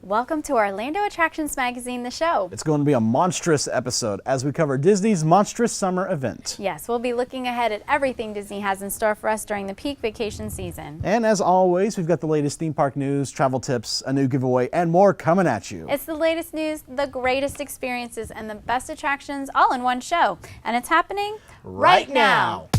Welcome to Orlando Attractions Magazine, the show. It's going to be a monstrous episode as we cover Disney's Monstrous Summer event. Yes, we'll be looking ahead at everything Disney has in store for us during the peak vacation season. And as always, we've got the latest theme park news, travel tips, a new giveaway, and more coming at you. It's the latest news, the greatest experiences, and the best attractions all in one show. And it's happening right now.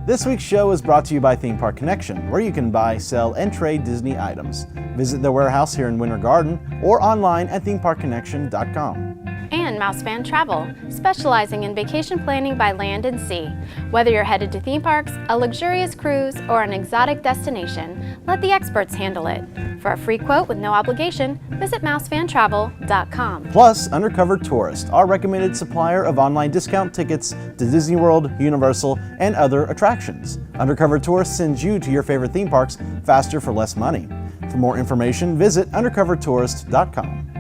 This week's show is brought to you by Theme Park Connection, where you can buy, sell, and trade Disney items. Visit their warehouse here in Winter Garden or online at themeparkconnection.com. And Mousefan Travel, specializing in vacation planning by land and sea. Whether you're headed to theme parks, a luxurious cruise, or an exotic destination, let the experts handle it. For a free quote with no obligation, visit mousefantravel.com. Plus, Undercover Tourist, our recommended supplier of online discount tickets to Disney World, Universal, and other attractions. Undercover Tourist sends you to your favorite theme parks faster for less money. For more information, visit undercovertourist.com.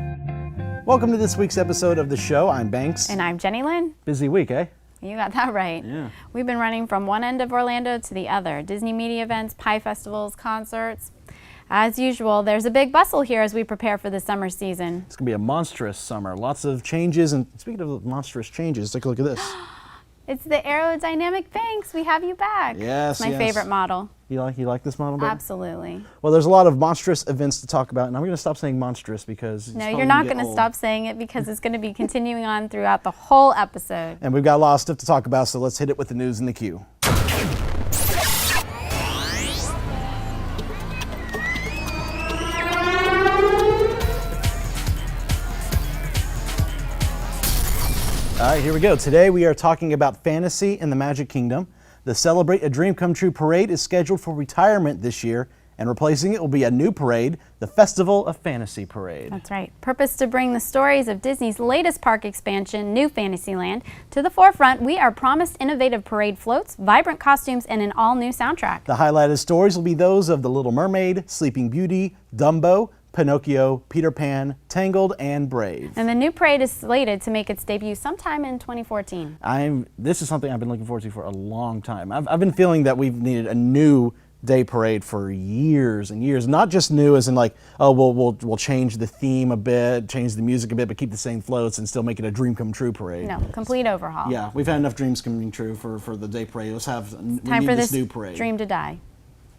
Welcome to this week's episode of the show. I'm Banks. And I'm JeniLynn. Busy week, eh? You got that right. Yeah. We've been running from one end of Orlando to the other. Disney media events, pie festivals, concerts. As usual, there's a big bustle here as we prepare for the summer season. It's going to be a monstrous summer. Lots of changes. And speaking of monstrous changes, take a look at this. It's the aerodynamic Banks. We have you back. Yes, it's my favorite model. You like this model, babe? Absolutely. Well, there's a lot of monstrous events to talk about, and I'm going to stop saying monstrous because no, you're not going to stop saying it because it's going to be continuing on throughout the whole episode. And we've got a lot of stuff to talk about, so let's hit it with the news and the cue. All right, here we go. Today we are talking about fantasy in the Magic Kingdom. The Celebrate a Dream Come True parade is scheduled for retirement this year, and replacing it will be a new parade, the Festival of Fantasy Parade. That's right. Purpose to bring the stories of Disney's latest park expansion, New Fantasyland, to the forefront, we are promised innovative parade floats, vibrant costumes, and an all-new soundtrack. The highlighted stories will be those of The Little Mermaid, Sleeping Beauty, Dumbo, Pinocchio, Peter Pan, Tangled, and Brave. And the new parade is slated to make its debut sometime in 2014. This is something I've been looking forward to for a long time. I've been feeling that we've needed a new day parade for years and years. Not just new as in like, oh, we'll change the theme a bit, change the music a bit, but keep the same floats and still make it a dream come true parade. No, complete overhaul. Yeah, we've had enough dreams coming true for the day parade. Let's have time for this new parade. Dream to die.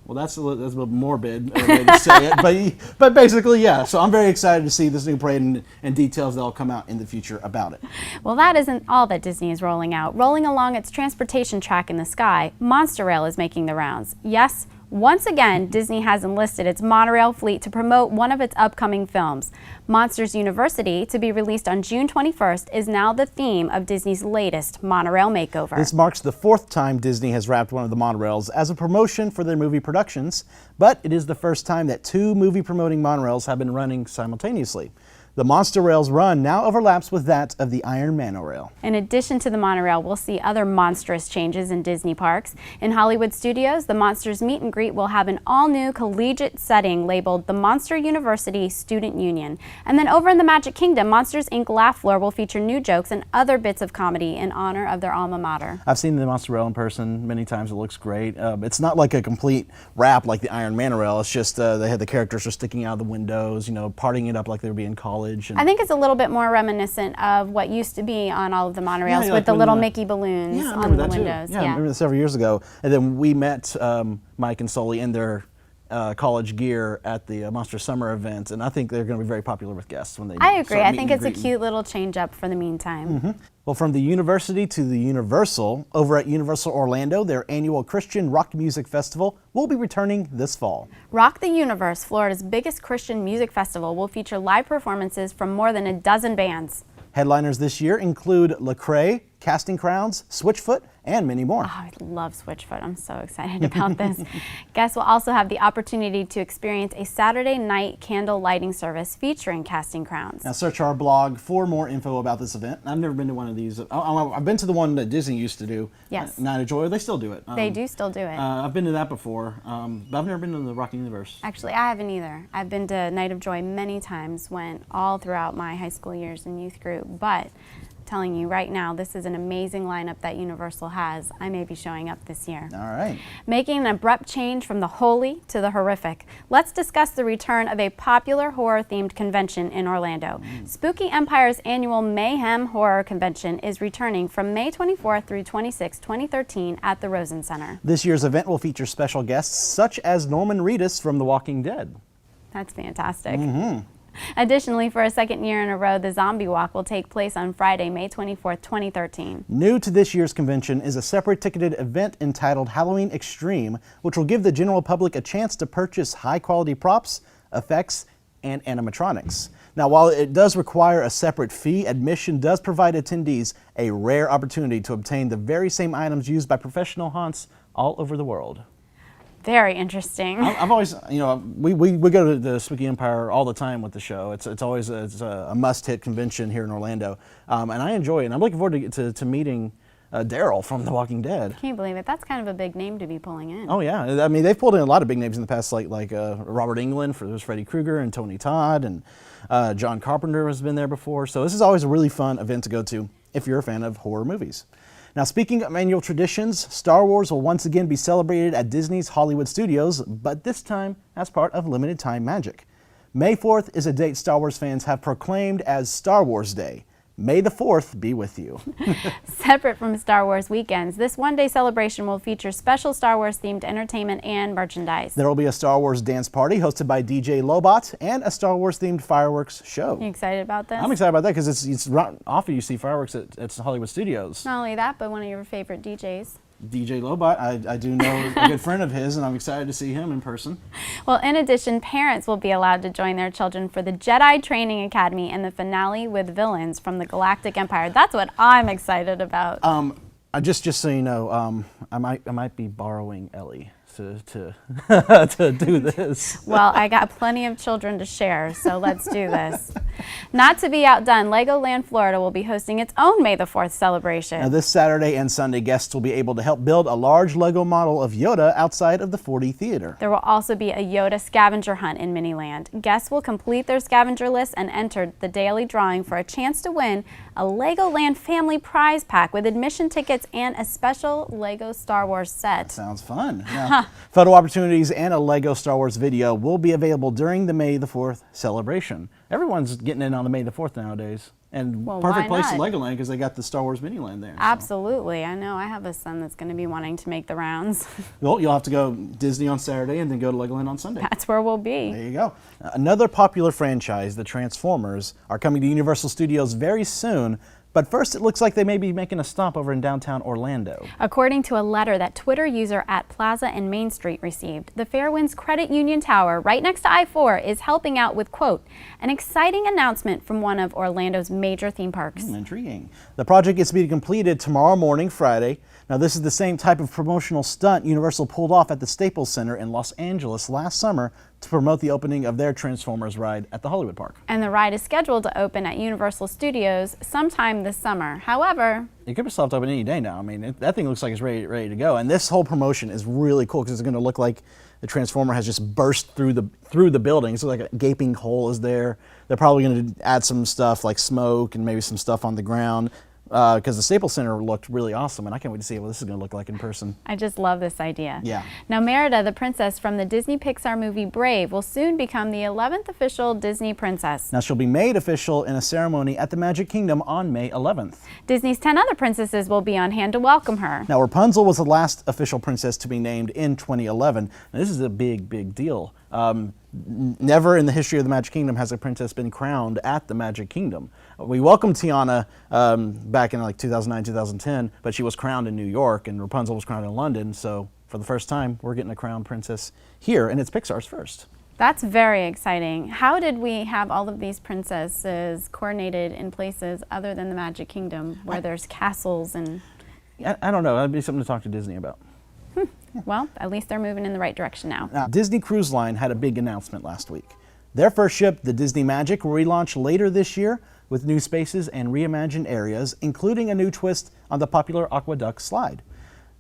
Well, that's a little morbid way to say it, but basically, yeah. So I'm very excited to see this new parade and details that'll come out in the future about it. Well, that isn't all that Disney is rolling out. Rolling along its transportation track in the sky, Monsterail is making the rounds. Yes, once again, Disney has enlisted its monorail fleet to promote one of its upcoming films. Monsters University, to be released on June 21st, is now the theme of Disney's latest monorail makeover. This marks the fourth time Disney has wrapped one of the monorails as a promotion for their movie productions, but it is the first time that two movie-promoting monorails have been running simultaneously. The Monsterail's run now overlaps with that of the Iron Monorail. In addition to the monorail, we'll see other monstrous changes in Disney parks. In Hollywood Studios, the Monsters Meet and Greet will have an all-new collegiate setting labeled the Monster University Student Union. And then over in the Magic Kingdom, Monsters Inc. Laugh Floor will feature new jokes and other bits of comedy in honor of their alma mater. I've seen the Monsterail in person many times. It looks great. It's not like a complete wrap like the Iron Monorail. It's just they had the characters are sticking out of the windows, partying it up like they would be in college. I think it's a little bit more reminiscent of what used to be on all of the monorails with the little Mickey balloons on the windows. Yeah, I remember that several years ago. And then we met Mike and Sully in their college gear at the Monstrous Summer event, and I think they're going to be very popular with guests when they I agree. I think it's a cute little change up for the meantime. Mm-hmm. Well, from the university to the Universal, over at Universal Orlando, their annual Christian rock music festival will be returning this fall. Rock the Universe, Florida's biggest Christian music festival, will feature live performances from more than a dozen bands. Headliners this year include Lecrae, casting crowns, Switchfoot, and many more. Oh, I love Switchfoot. I'm so excited about this. Guests will also have the opportunity to experience a Saturday night candle lighting service featuring casting crowns. Now search our blog for more info about this event. I've never been to one of these. I've been to the one that Disney used to do. Yes. Night of Joy. They still do it. They do still do it. I've been to that before, but I've never been to the Rocky Universe. Actually, I haven't either. I've been to Night of Joy many times, went all throughout my high school years and youth group, but telling you right now, this is an amazing lineup that Universal has. I may be showing up this year. All right. Making an abrupt change from the holy to the horrific, let's discuss the return of a popular horror-themed convention in Orlando. Spooky Empire's annual Mayhem Horror Convention is returning from May 24th through 26, 2013 at the Rosen Center. This year's event will feature special guests such as Norman Reedus from The Walking Dead. That's fantastic. Additionally, for a second year in a row, the Zombie Walk will take place on Friday, May 24th, 2013. New to this year's convention is a separate ticketed event entitled Halloween Extreme, which will give the general public a chance to purchase high-quality props, effects, and animatronics. Now, while it does require a separate fee, admission does provide attendees a rare opportunity to obtain the very same items used by professional haunts all over the world. Very interesting. I've always, you know, we go to the Spooky Empire all the time with the show. It's always a must-hit convention here in Orlando, and I enjoy it. And I'm looking forward to meeting Darryl from The Walking Dead. Can you believe it? That's kind of a big name to be pulling in. Oh yeah, I mean they've pulled in a lot of big names in the past, like Robert Englund, there's Freddy Krueger and Tony Todd, and John Carpenter has been there before. So this is always a really fun event to go to if you're a fan of horror movies. Now, speaking of annual traditions, Star Wars will once again be celebrated at Disney's Hollywood Studios, but this time as part of limited time magic. May 4th is a date Star Wars fans have proclaimed as Star Wars Day. May the 4th be with you. Separate from Star Wars weekends, this one-day celebration will feature special Star Wars-themed entertainment and merchandise. There will be a Star Wars dance party hosted by DJ Lobot and a Star Wars-themed fireworks show. You excited about this? I'm excited about that because it's often you see fireworks at Hollywood Studios. Not only that, but one of your favorite DJs. DJ Lobot, I do know a good friend of his, and I'm excited to see him in person. Well, in addition, parents will be allowed to join their children for the Jedi Training Academy and the finale with villains from the Galactic Empire. That's what I'm excited about. Just so you know, I might be borrowing Ellie to to do this. Well, I got plenty of children to share, so let's do this. Not to be outdone, Legoland Florida will be hosting its own May the 4th celebration. Now, this Saturday and Sunday, guests will be able to help build a large Lego model of Yoda outside of the 4D theater. There will also be a Yoda scavenger hunt in Miniland. Guests will complete their scavenger list and enter the daily drawing for a chance to win a Legoland family prize pack with admission tickets and a special Lego Star Wars set. Sounds fun. Now, photo opportunities and a Lego Star Wars video will be available during the May the 4th celebration. Everyone's getting in on the May the 4th nowadays. And well, perfect place not? to Legoland because they got the Star Wars Miniland there. Absolutely. I know. I have a son that's going to be wanting to make the rounds. Well, you'll have to go Disney on Saturday and then go to Legoland on Sunday. That's where we'll be. There you go. Another popular franchise, the Transformers, are coming to Universal Studios very soon. But first, it looks like they may be making a stop over in downtown Orlando. According to a letter that Twitter user at Plaza and Main Street received, the Fairwinds Credit Union Tower, right next to I-4, is helping out with, quote, an exciting announcement from one of Orlando's major theme parks. Intriguing. The project is to be completed tomorrow morning, Friday. Now, this is the same type of promotional stunt Universal pulled off at the Staples Center in Los Angeles last summer to promote the opening of their Transformers ride at the Hollywood Park. And the ride is scheduled to open at Universal Studios sometime this summer. However, it could be soft open any day now. I mean, that thing looks like it's ready to go. And this whole promotion is really cool because it's going to look like the Transformer has just burst through the building. So like a gaping hole is there. They're probably going to add some stuff like smoke and maybe some stuff on the ground. Because the Staples Center looked really awesome, and I can't wait to see what this is going to look like in person. I just love this idea. Yeah. Now, Merida, the princess from the Disney Pixar movie Brave, will soon become the 11th official Disney princess. Now, she'll be made official in a ceremony at the Magic Kingdom on May 11th. Disney's 10 other princesses will be on hand to welcome her. Now, Rapunzel was the last official princess to be named in 2011. Now, this is a big deal. Never in the history of the Magic Kingdom has a princess been crowned at the Magic Kingdom. We welcomed Tiana back in like 2009, 2010, but she was crowned in New York, and Rapunzel was crowned in London. So for the first time, we're getting a crowned princess here, and it's Pixar's first. That's very exciting. How did we have all of these princesses coordinated in places other than the Magic Kingdom where there's castles and... I don't know. That'd be something to talk to Disney about. Well, at least they're moving in the right direction now. Now, Disney Cruise Line had a big announcement last week. Their first ship, the Disney Magic, will relaunch later this year with new spaces and reimagined areas, including a new twist on the popular Aqueduct slide.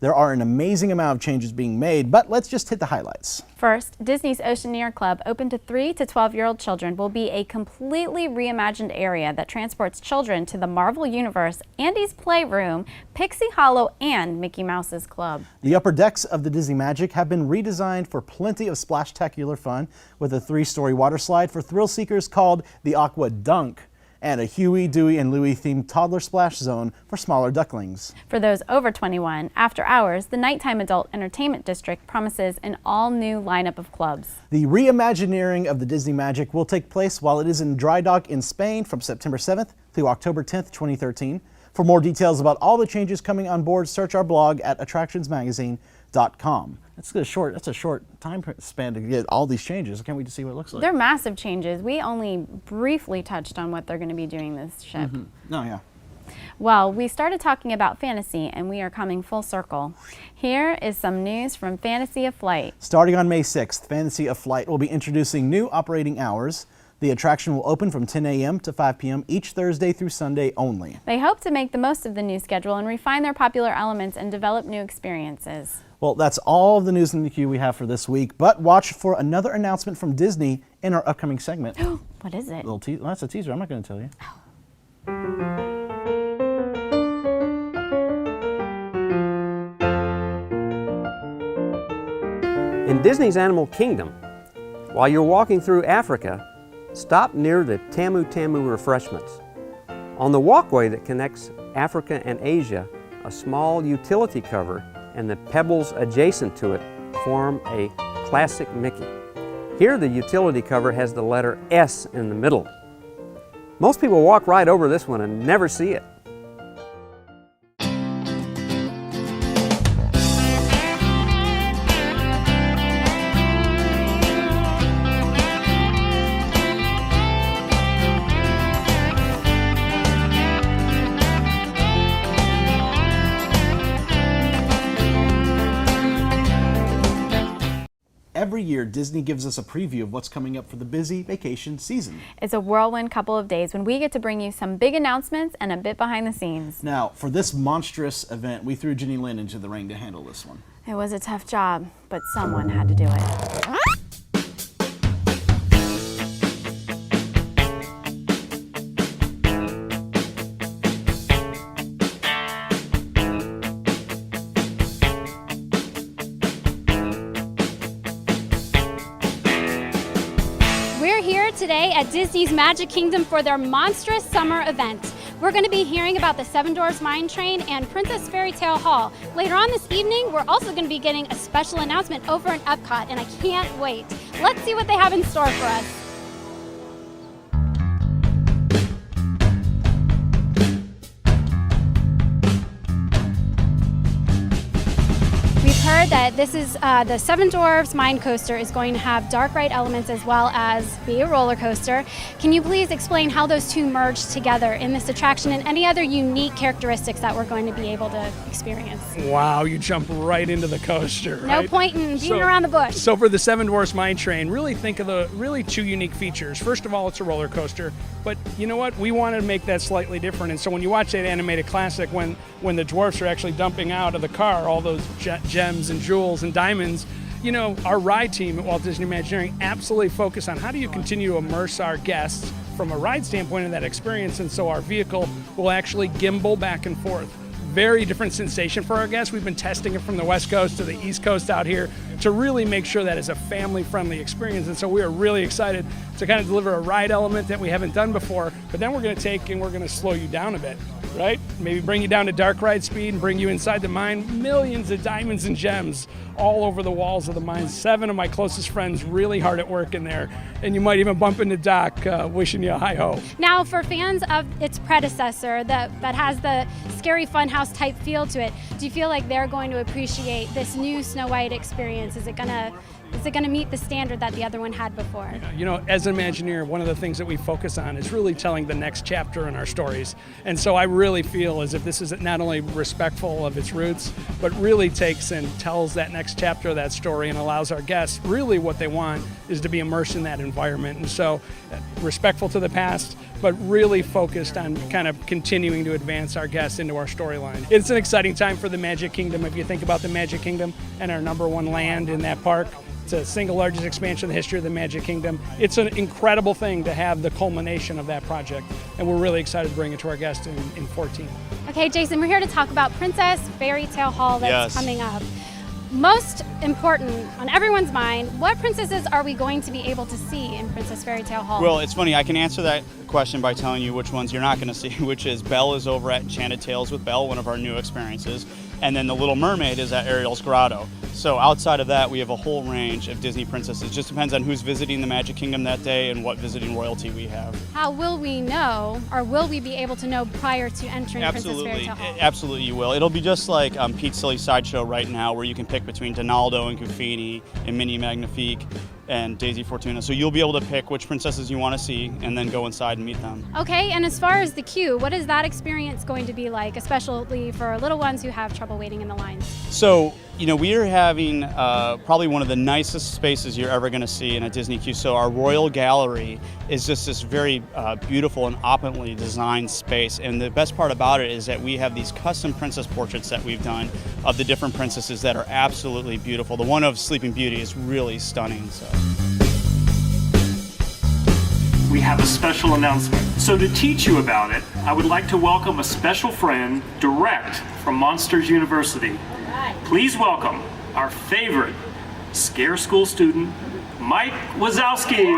There are an amazing amount of changes being made, but let's just hit the highlights. First, Disney's Oceaneer Club, open to 3 to 12-year-old children, will be a completely reimagined area that transports children to the Marvel Universe, Andy's Playroom, Pixie Hollow, and Mickey Mouse's Club. The upper decks of the Disney Magic have been redesigned for plenty of splash-tacular fun, with a 3-story water slide for thrill seekers called the Aqua Dunk, and a Huey, Dewey, and Louie themed toddler splash zone for smaller ducklings. For those over 21, after hours, the Nighttime Adult Entertainment District promises an all-new lineup of clubs. The reimagineering of the Disney Magic will take place while it is in dry dock in Spain from September 7th through October 10th, 2013. For more details about all the changes coming on board, search our blog at attractionsmagazine.com. That's a short time span to get all these changes. I can't wait to see what it looks like. They're massive changes. We only briefly touched on what they're going to be doing this ship. Oh, yeah. Well, we started talking about fantasy, and we are coming full circle. Here is some news from Fantasy of Flight. Starting on May 6th, Fantasy of Flight will be introducing new operating hours. The attraction will open from 10 a.m. to 5 p.m. each Thursday through Sunday only. They hope to make the most of the new schedule and refine their popular elements and develop new experiences. Well, that's all of the news in the queue we have for this week, but watch for another announcement from Disney in our upcoming segment. What is it? Well, that's a teaser. I'm not going to tell you. In Disney's Animal Kingdom, while you're walking through Africa, stop near the Tamu refreshments. On the walkway that connects Africa and Asia, a small utility cover and the pebbles adjacent to it form a classic Mickey. Here the utility cover has the letter S in the middle. Most people walk right over this one and never see it. Every year, Disney gives us a preview of what's coming up for the busy vacation season. It's a whirlwind couple of days when we get to bring you some big announcements and a bit behind the scenes. Now, for this monstrous event, we threw JeniLynn into the ring to handle this one. It was a tough job, but someone had to do it. Today at Disney's Magic Kingdom for their Monstrous Summer event. We're going to be hearing about the Seven Dwarfs Mine Train and Princess Fairy Tale Hall. Later on this evening, we're also going to be getting a special announcement over in Epcot, and I can't wait. Let's see what they have in store for us. Heard that this is the Seven Dwarfs Mine Coaster is going to have dark ride elements as well as be a roller coaster. Can you please explain how those two merge together in this attraction and any other unique characteristics that we're going to be able to experience? Wow, you jump right into the coaster. No right? point in beating around the bush. So for the Seven Dwarfs Mine Train, really think of the two unique features. First of all, it's a roller coaster, but you know what? We wanted to make that slightly different. And so when you watch that animated classic, when the dwarfs are actually dumping out of the car all those gems and jewels and diamonds, you know, our ride team at Walt Disney Imagineering absolutely focus on how do you continue to immerse our guests from a ride standpoint in that experience, and so our vehicle will actually gimbal back and forth. Very different sensation for our guests. We've been testing it from the West Coast to the East Coast out here to really make sure that it's a family-friendly experience, and so we are really excited to kind of deliver a ride element that we haven't done before, but then we're going to take and we're going to slow you down a bit, right? Maybe bring you down to dark ride speed and bring you inside the mine. Millions of diamonds and gems all over the walls of the mine. 7 of my closest friends really hard at work in there, and you might even bump into Doc wishing you a hi-ho. Now, for fans of its predecessor that has the scary funhouse type feel to it, Do you feel like they're going to appreciate this new Snow White experience? Is it gonna meet the standard that the other one had before? You know, as an Imagineer, one of the things that we focus on is really telling the next chapter in our stories. And so I really feel as if this is not only respectful of its roots, but really takes and tells that next chapter of that story and allows our guests, really what they want is to be immersed in that environment. And so respectful to the past, but really focused on kind of continuing to advance our guests into our storyline. It's an exciting time for the Magic Kingdom. If you think about the Magic Kingdom and our #1 land in that park, it's the single largest expansion in the history of the Magic Kingdom. It's an incredible thing to have the culmination of that project, and we're really excited to bring it to our guests in 14. Okay, Jason, we're here to talk about Princess Fairy Tale Hall that's coming up. Most important on everyone's mind, what princesses are we going to be able to see in Princess Fairy Tale Hall? Well, it's funny, I can answer that question by telling you which ones you're not going to see, which is Belle is over at Enchanted Tales with Belle, one of our new experiences, and then the Little Mermaid is at Ariel's Grotto. So outside of that, we have a whole range of Disney princesses. Just depends on who's visiting the Magic Kingdom that day and what visiting royalty we have. How will we know, or will we be able to know prior to entering Princess Fairy Tale Hall? Absolutely you will. It'll be just like Pete's Silly Sideshow right now, where you can pick between Donaldo and Goofini and Minnie Magnifique and Daisy Fortuna. So you'll be able to pick which princesses you want to see and then go inside and meet them. Okay, and as far as the queue, what is that experience going to be like, especially for little ones who have trouble waiting in the lines? So, you know, we are having probably one of the nicest spaces you're ever going to see in a Disney queue. So our Royal Gallery is just this very beautiful and opulently designed space. And the best part about it is that we have these custom princess portraits that we've done of the different princesses that are absolutely beautiful. The one of Sleeping Beauty is really stunning. So. We have a special announcement. So to teach you about it, I would like to welcome a special friend direct from Monsters University. Please welcome our favorite Scare School student, Mike Wazowski.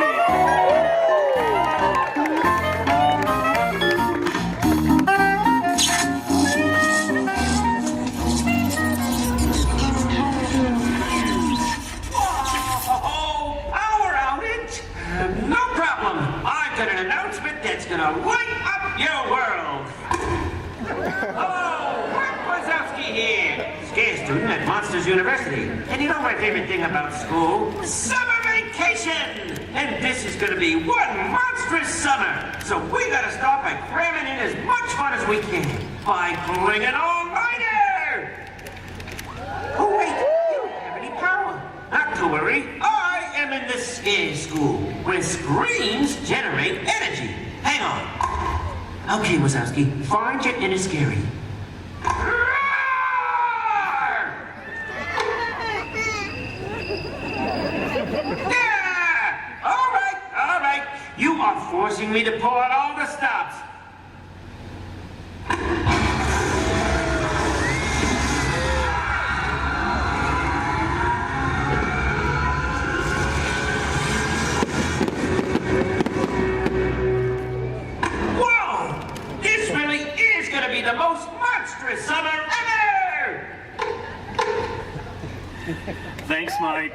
Gonna light up your world. Oh, Mike Wazowski here, Scare student at Monsters University. And you know my favorite thing about school? Summer vacation! And this is gonna be one monstrous summer. So we gotta start by cramming in as much fun as we can by pulling an all-nighter! Oh wait, you don't have any power. Not to worry, I am in the Scare School, where screams generate energy. Hang on. Okay, Wazowski, find your inner scary. Yeah! All right. You are forcing me to pull out all the stops. The most monstrous summer ever! Thanks, Mike.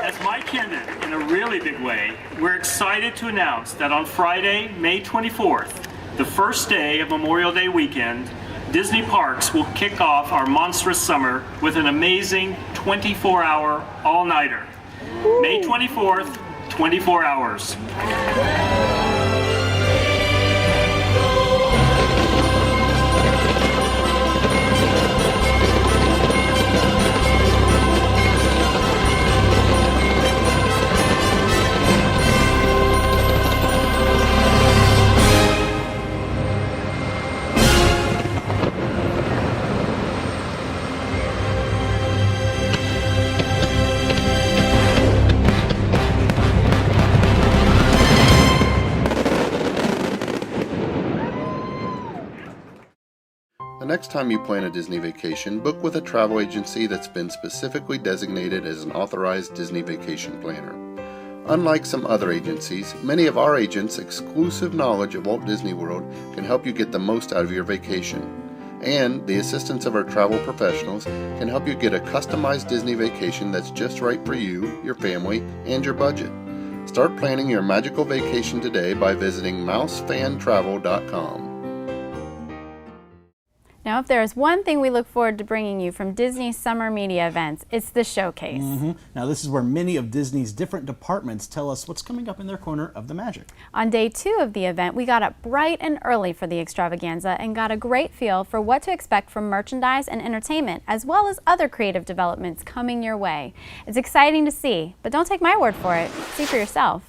As Mike hinted in a really big way, we're excited to announce that on Friday, May 24th, the first day of Memorial Day weekend, Disney Parks will kick off our Monstrous Summer with an amazing 24-hour all-nighter. May 24th, 24 hours. The next time you plan a Disney vacation, book with a travel agency that's been specifically designated as an authorized Disney vacation planner. Unlike some other agencies, many of our agents' exclusive knowledge of Walt Disney World can help you get the most out of your vacation. And the assistance of our travel professionals can help you get a customized Disney vacation that's just right for you, your family, and your budget. Start planning your magical vacation today by visiting mousefantravel.com. Now, if there is one thing we look forward to bringing you from Disney's summer media events, it's the showcase. Now, this is where many of Disney's different departments tell us what's coming up in their corner of the magic. On day 2 of the event, we got up bright and early for the extravaganza and got a great feel for what to expect from merchandise and entertainment, as well as other creative developments coming your way. It's exciting to see, but don't take my word for it. See for yourself.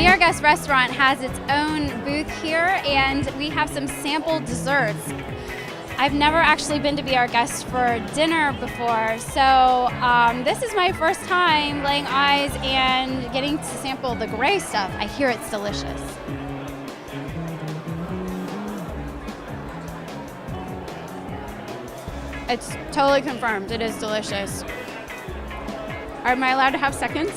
Argos Restaurant has its own booth here, and we have some sample desserts. I've never actually been to Be Our Guest for dinner before, so this is my first time laying eyes and getting to sample the gray stuff. I hear it's delicious. It's totally confirmed. It is delicious. Am I allowed to have seconds?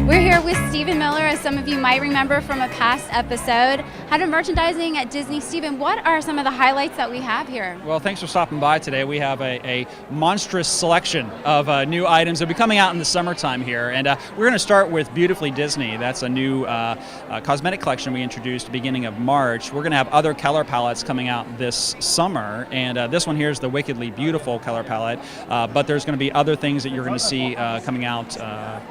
We're here with Stephen Miller, as some of you might remember from a past episode. Head of Merchandising at Disney. Stephen, what are some of the highlights that we have here? Well, thanks for stopping by today. We have a monstrous selection of new items that will be coming out in the summertime here. And we're going to start with Beautifully Disney. That's a new cosmetic collection we introduced beginning of March. We're going to have other color palettes coming out this summer. And this one here is the Wickedly Beautiful color palette. But there's going to be other things that you're going to see coming out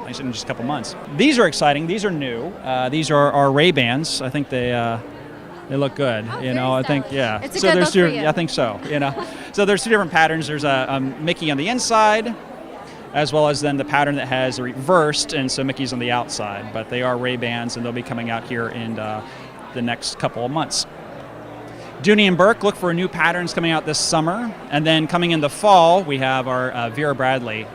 in just a couple months. These are exciting. These are new. These are our Ray-Bans. I think they look good. Oh, you know, I think, yeah. It's a good look for you. I think so. You know, so there's two different patterns. There's a Mickey on the inside, as well as then the pattern that has reversed, and so Mickey's on the outside. But they are Ray-Bans, and they'll be coming out here in the next couple of months. Dooney and Burke, look for new patterns coming out this summer, and then coming in the fall, we have our Vera Bradley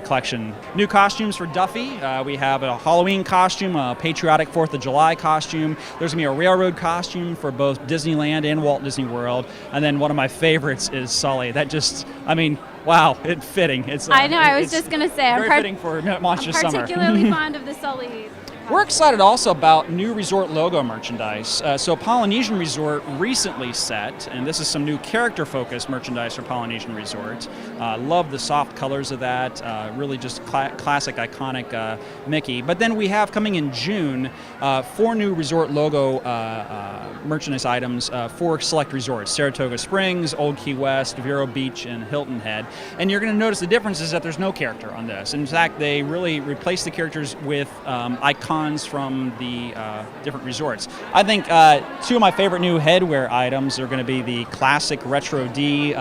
collection. New costumes for Duffy. We have a Halloween costume, a patriotic 4th of July costume. There's going to be a railroad costume for both Disneyland and Walt Disney World. And then one of my favorites is Sully. That just, I mean, wow, it's fitting. It's I know, I was just going to say, very fitting for Monstrous Summer. I'm particularly fond of the Sully. We're excited also about new resort logo merchandise. So Polynesian Resort recently set, and this is some new character-focused merchandise for Polynesian Resort. Love the soft colors of that, really just classic, iconic Mickey. But then we have coming in June 4 new resort logo merchandise items for select resorts: Saratoga Springs, Old Key West, Vero Beach, and Hilton Head. And you're going to notice the difference is that there's no character on this. In fact, they really replace the characters with icons from the different resorts. I think 2 of my favorite new headwear items are going to be the classic retro D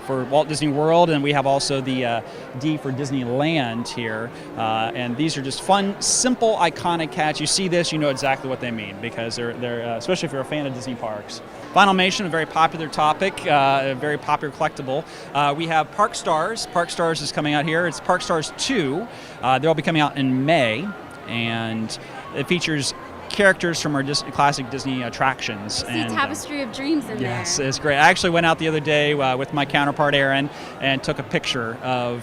for Walt Disney World, and we have also the D for Disneyland here. And these are just fun, simple, iconic hats. You see this, you know exactly what they mean, because they're especially if you're a fan of Disney parks. Vinylmation, a very popular topic, a very popular collectible. We have Park Stars. Park Stars is coming out here. It's Park Stars 2. They'll be coming out in May. And it features characters from our classic Disney attractions. See Tapestry of Dreams in there. Yes, it's great. I actually went out the other day with my counterpart Aaron and took a picture of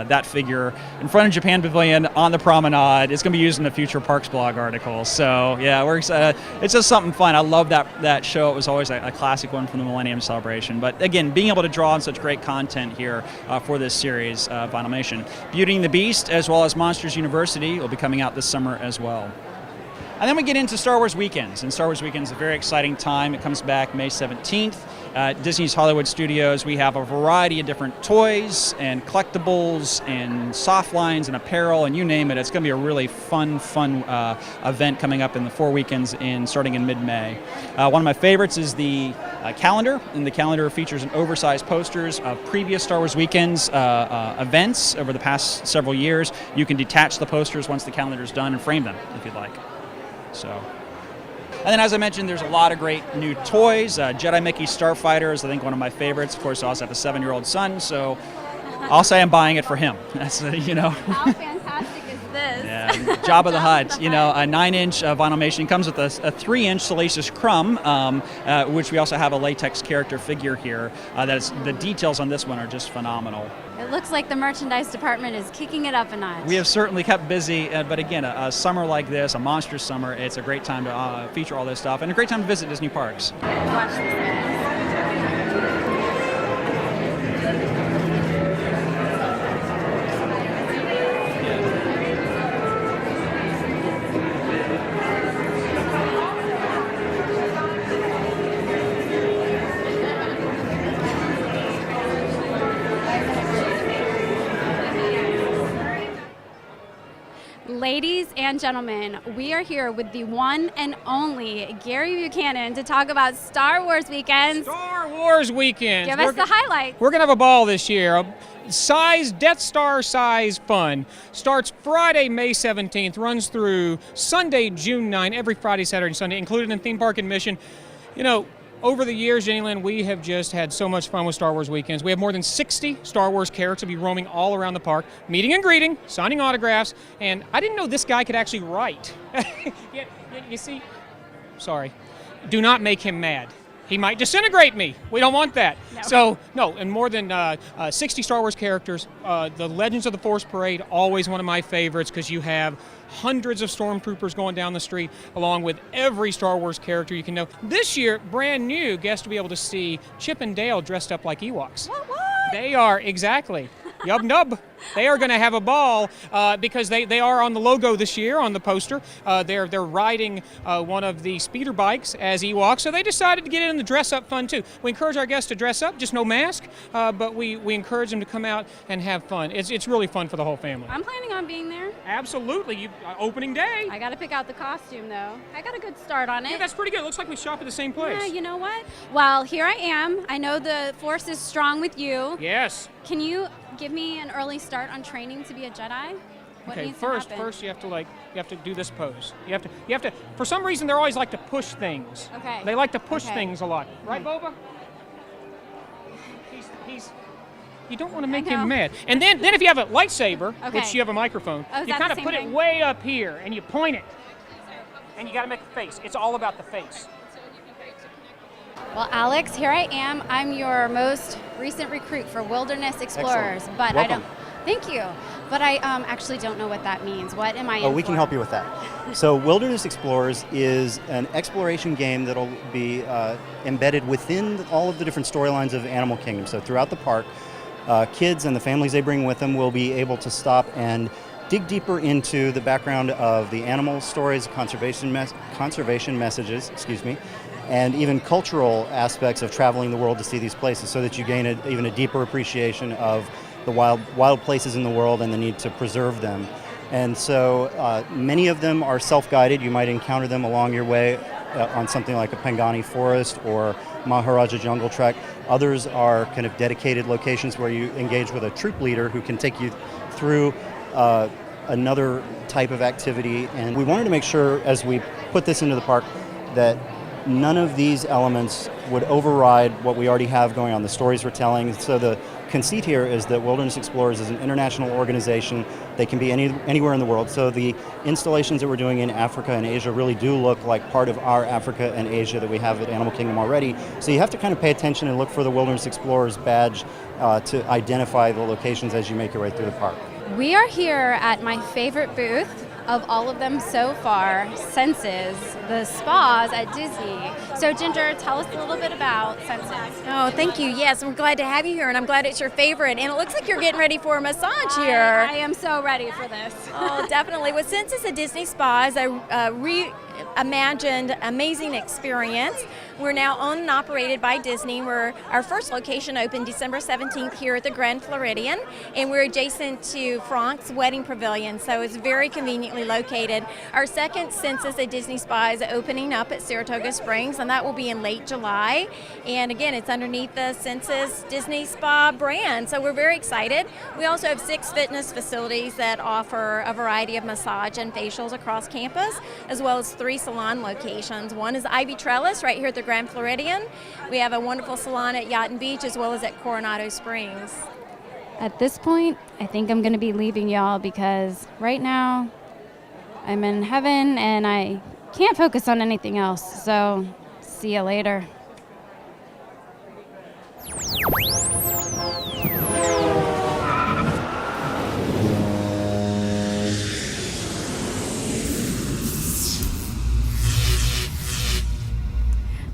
that figure in front of Japan Pavilion on the promenade. It's going to be used in the future Parks blog article. So yeah, we're excited. It's just something fun. I love that show. It was always a classic one from the Millennium Celebration. But again, being able to draw on such great content here for this series, Vinylmation. Beauty and the Beast, as well as Monsters University, will be coming out this summer as well. And then we get into Star Wars Weekends, and Star Wars Weekends is a very exciting time. It comes back May 17th. At Disney's Hollywood Studios, we have a variety of different toys and collectibles and soft lines and apparel and you name it. It's going to be a really fun event coming up in the 4 weekends starting in mid-May. One of my favorites is the calendar, and the calendar features an oversized posters of previous Star Wars Weekends events over the past several years. You can detach the posters once the calendar is done and frame them if you'd like. And then, as I mentioned, there's a lot of great new toys. Jedi Mickey Starfighters, I think one of my favorites. Of course, I also have a 7-year-old son, so I'll say I'm buying it for him. That's, How fantastic is this? Yeah, Jabba the Hutt. A 9-inch Vinylmation comes with a 3-inch Salacious Crumb, which we also have a latex character figure here. The details on this one are just phenomenal. It looks like the merchandise department is kicking it up a notch. We have certainly kept busy, but again, a summer like this, a Monstrous Summer, it's a great time to feature all this stuff and a great time to visit Disney parks. Watch this. Ladies and gentlemen, we are here with the one and only Gary Buchanan to talk about Star Wars Weekends. Star Wars Weekends. Give us the highlights. We're going to have a ball this year. Death Star size fun. Starts Friday, May 17th, runs through Sunday, June 9, every Friday, Saturday, and Sunday, included in theme park admission. Over the years, JeniLynn, we have just had so much fun with Star Wars Weekends. We have more than 60 Star Wars characters will be roaming all around the park, meeting and greeting, signing autographs, and I didn't know this guy could actually write. You see, sorry, do not make him mad. He might disintegrate me. We don't want that. No. And more than 60 Star Wars characters. The Legends of the Force Parade, always one of my favorites because you have hundreds of stormtroopers going down the street along with every Star Wars character you can know. This year, brand new, guests to be able to see Chip and Dale dressed up like Ewoks. What? They are, exactly. Yub-nub. They are going to have a ball because they are on the logo this year, on the poster. They're riding one of the speeder bikes as Ewoks, so they decided to get in the dress-up fun, too. We encourage our guests to dress up, just no mask, but we encourage them to come out and have fun. It's really fun for the whole family. I'm planning on being there. Absolutely. Opening day. I got to pick out the costume, though. I got a good start on it. Yeah, that's pretty good. Looks like we shop at the same place. Yeah, you know what? Well, here I am. I know the Force is strong with you. Yes. Can you give me an early start on training to be a Jedi? What needs to happen? First you have to do this pose. You have to. For some reason, they always like to push things. Okay. They like to push things a lot, right, Boba? He's. You don't want to make him mad. And then if you have a lightsaber, which you have a microphone, you kind of put it way up here and you point it, and you got to make a face. It's all about the face. Well, Alex, here I am. I'm your most recent recruit for Wilderness Explorers. Excellent. But Welcome. Thank you. But I actually don't know what that means. What am I in we can for? help you with that. So Wilderness Explorers is an exploration game that'll be embedded within all of the different storylines of Animal Kingdom. So throughout the park, kids and the families they bring with them will be able to stop and dig deeper into the background of the animal stories, conservation messages, and even cultural aspects of traveling the world to see these places, so that you gain even a deeper appreciation of the wild places in the world and the need to preserve them. And so many of them are self-guided. You might encounter them along your way on something like a Pangani Forest or Maharaja Jungle Trek. Others are kind of dedicated locations where you engage with a troop leader who can take you through another type of activity. And we wanted to make sure, as we put this into the park, that none of these elements would override what we already have going on, the stories we're telling. So the conceit here is that Wilderness Explorers is an international organization. They can be anywhere in the world. So the installations that we're doing in Africa and Asia really do look like part of our Africa and Asia that we have at Animal Kingdom already. So you have to kind of pay attention and look for the Wilderness Explorers badge to identify the locations as you make your way through the park. We are here at my favorite booth of all of them so far, Senses, the spas at Disney. So Ginger, tell us a little bit about Senses. Oh, thank you. Yes, we're glad to have you here, and I'm glad it's your favorite. And it looks like you're getting ready for a massage here. I am so ready for this. Oh, definitely. Well, Senses at Disney Spa is a reimagined, amazing experience. We're now owned and operated by Disney. Our first location opened December 17th here at the Grand Floridian, and we're adjacent to Frank's Wedding Pavilion, so it's very conveniently located. Our second Census at Disney Spa is opening up at Saratoga Springs, and that will be in late July. And again, it's underneath the Census Disney Spa brand, so we're very excited. We also have 6 fitness facilities that offer a variety of massage and facials across campus, as well as 3 salon locations. One is Ivy Trellis right here at the Grand Floridian. We have a wonderful salon at Yacht and Beach, as well as at Coronado Springs. At this point, I think I'm going to be leaving y'all because right now I'm in heaven and I can't focus on anything else. So, see you later.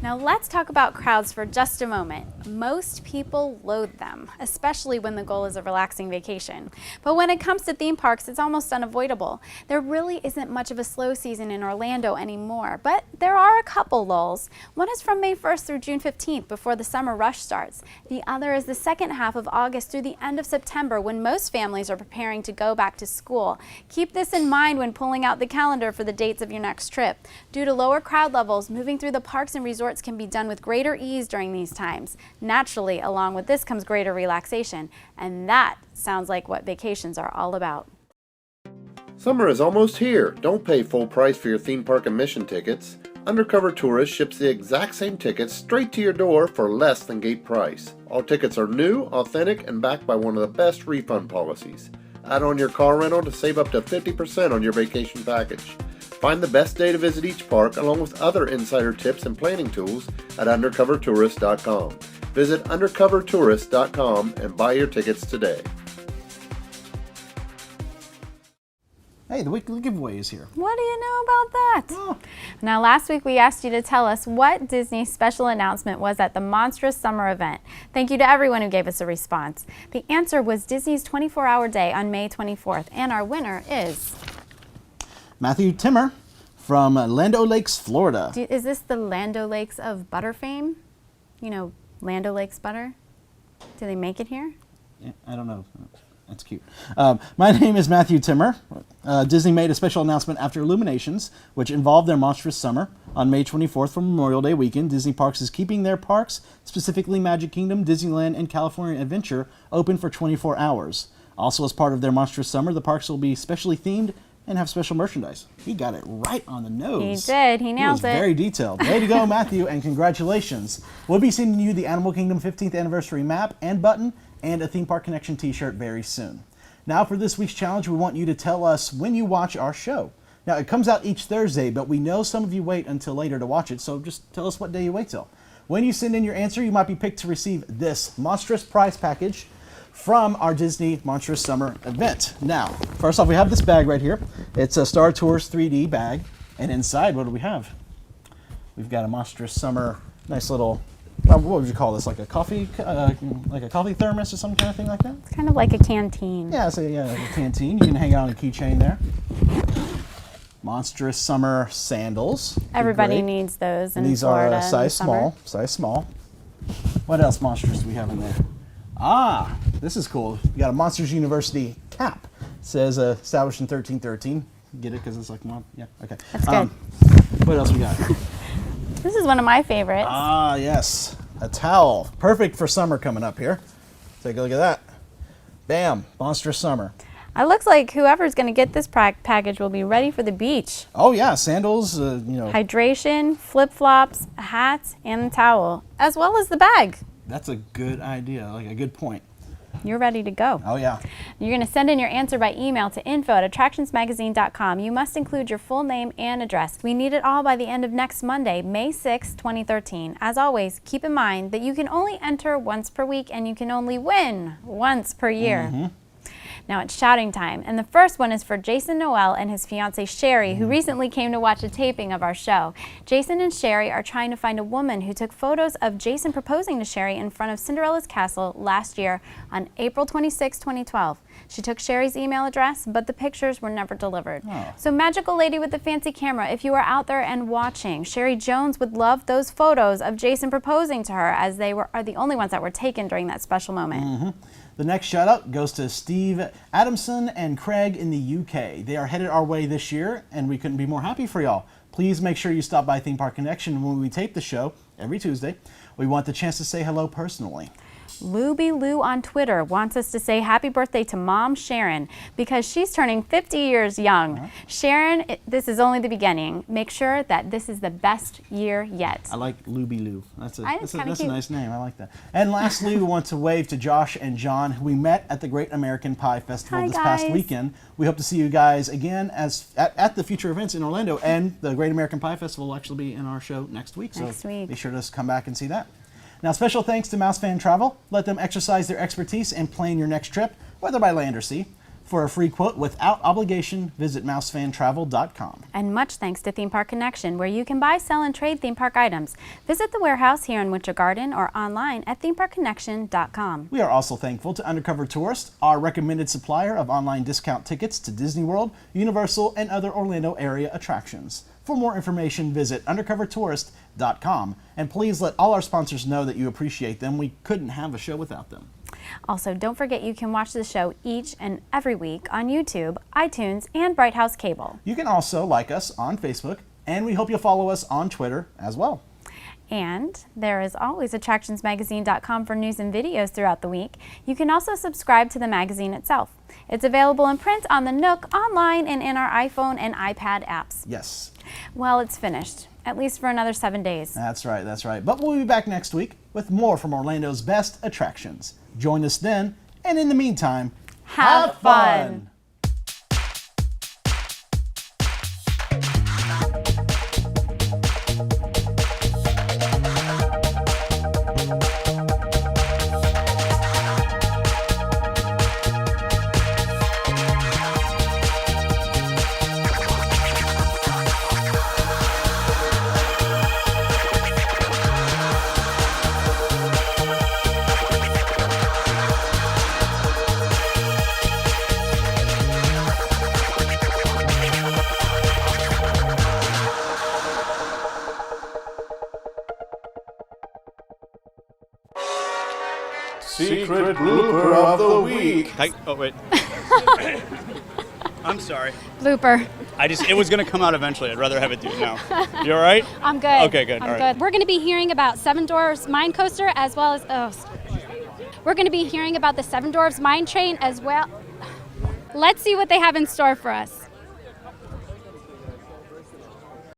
Now let's talk about crowds for just a moment. Most people loathe them, especially when the goal is a relaxing vacation. But when it comes to theme parks, it's almost unavoidable. There really isn't much of a slow season in Orlando anymore, but there are a couple lulls. One is from May 1st through June 15th before the summer rush starts. The other is the second half of August through the end of September when most families are preparing to go back to school. Keep this in mind when pulling out the calendar for the dates of your next trip. Due to lower crowd levels, moving through the parks and resorts can be done with greater ease during these times. Naturally, along with this comes greater relaxation, and that sounds like what vacations are all about. Summer is almost here. Don't pay full price for your theme park admission tickets. Undercover Tourist ships the exact same tickets straight to your door for less than gate price. All tickets are new, authentic, and backed by one of the best refund policies. Add on your car rental to save up to 50% on your vacation package. Find the best day to visit each park along with other insider tips and planning tools at undercovertourist.com. Visit undercovertourist.com and buy your tickets today. Hey, the weekly giveaway is here. What do you know about that? Oh. Now, last week we asked you to tell us what Disney's special announcement was at the Monstrous Summer event. Thank you to everyone who gave us a response. The answer was Disney's 24-hour day on May 24th, and our winner is Matthew Timmer from Land O'Lakes, Florida. Is this the Land O'Lakes of butter fame? You know, Land O'Lakes butter? Do they make it here? Yeah, I don't know. That's cute. My name is Matthew Timmer. Disney made a special announcement after Illuminations, which involved their Monstrous Summer. On May 24th for Memorial Day weekend, Disney Parks is keeping their parks, specifically Magic Kingdom, Disneyland, and California Adventure, open for 24 hours. Also, as part of their Monstrous Summer, the parks will be specially themed and have special merchandise. He got it right on the nose. He did. He nailed it. Very detailed. Way to go, Matthew, and congratulations. We'll be sending you the Animal Kingdom 15th anniversary map and button and a Theme Park Connection t-shirt very soon. Now for this week's challenge, we want you to tell us when you watch our show. Now it comes out each Thursday, but we know some of you wait until later to watch it, so just tell us what day you wait till. When you send in your answer, you might be picked to receive this monstrous prize package from our Disney Monstrous Summer event. Now, first off, we have this bag right here. It's a Star Tours 3D bag, and inside, what do we have? We've got a Monstrous Summer, nice little, what would you call this? Like a coffee thermos or some kind of thing like that? It's kind of like a canteen. Yeah, so yeah, like a canteen. You can hang out on a keychain there. Monstrous Summer sandals. Everybody needs those in these Florida are size small. Size small. What else monstrous do we have in there? Ah, this is cool. You got a Monsters University cap. It says established in 1313. Get it because it's like, yeah, okay. That's good. What else we got? This is one of my favorites. Ah, yes. A towel. Perfect for summer coming up here. Take a look at that. Bam. Monstrous Summer. It looks like whoever's going to get this package will be ready for the beach. Oh, yeah. Sandals, hydration, flip-flops, a hat, and a towel, as well as the bag. That's a good idea. Like a good point. You're ready to go. Oh, yeah. You're going to send in your answer by email to info@attractionsmagazine.com. You must include your full name and address. We need it all by the end of next Monday, May 6, 2013. As always, keep in mind that you can only enter once per week and you can only win once per year. Now it's shouting time, and the first one is for Jason Noel and his fiancée Sherry, who recently came to watch a taping of our show. Jason and Sherry are trying to find a woman who took photos of Jason proposing to Sherry in front of Cinderella's castle last year on April 26, 2012. She took Sherry's email address, but the pictures were never delivered. Oh. So magical lady with the fancy camera, if you are out there and watching, Sherry Jones would love those photos of Jason proposing to her, as they are the only ones that were taken during that special moment. The next shout out goes to Steve Adamson and Craig in the UK. They are headed our way this year, and we couldn't be more happy for y'all. Please make sure you stop by Theme Park Connection when we tape the show every Tuesday. We want the chance to say hello personally. Luby Lou on Twitter wants us to say happy birthday to Mom Sharon because she's turning 50 years young. Sharon, this is only the beginning. Make sure that this is the best year yet. I like Luby Lou. That's a cute. nice name. I like that. And lastly, we want to wave to Josh and John, who we met at the Great American Pie Festival this past weekend. We hope to see you guys again at the future events in Orlando, and the Great American Pie Festival will actually be in our show next week. So be sure to come back and see that. Now, special thanks to Mouse Fan Travel. Let them exercise their expertise and plan your next trip, whether by land or sea. For a free quote without obligation, visit mousefantravel.com. And much thanks to Theme Park Connection, where you can buy, sell, and trade theme park items. Visit the warehouse here in Winter Garden or online at themeparkconnection.com. We are also thankful to Undercover Tourist, our recommended supplier of online discount tickets to Disney World, Universal, and other Orlando area attractions. For more information, visit undercovertourist.com. And please let all our sponsors know that you appreciate them. We couldn't have a show without them. Also, don't forget you can watch the show each and every week on YouTube, iTunes, and Bright House Cable. You can also like us on Facebook, and we hope you'll follow us on Twitter as well. And there is always attractionsmagazine.com for news and videos throughout the week. You can also subscribe to the magazine itself. It's available in print on the Nook, online, and in our iPhone and iPad apps. Yes. Well, it's finished, at least for another 7 days. That's right, that's right. But we'll be back next week with more from Orlando's best attractions. Join us then, and in the meantime, have fun! Secret blooper of the week. Oh, wait. I'm sorry. Blooper. It was going to come out eventually. I'd rather have it do it now. You all right? I'm good. Okay, good. I'm good. We're going to be hearing about Seven Dwarfs Mine Coaster as well as... we're going to be hearing about the Seven Dwarfs Mine Train as well. Let's see what they have in store for us.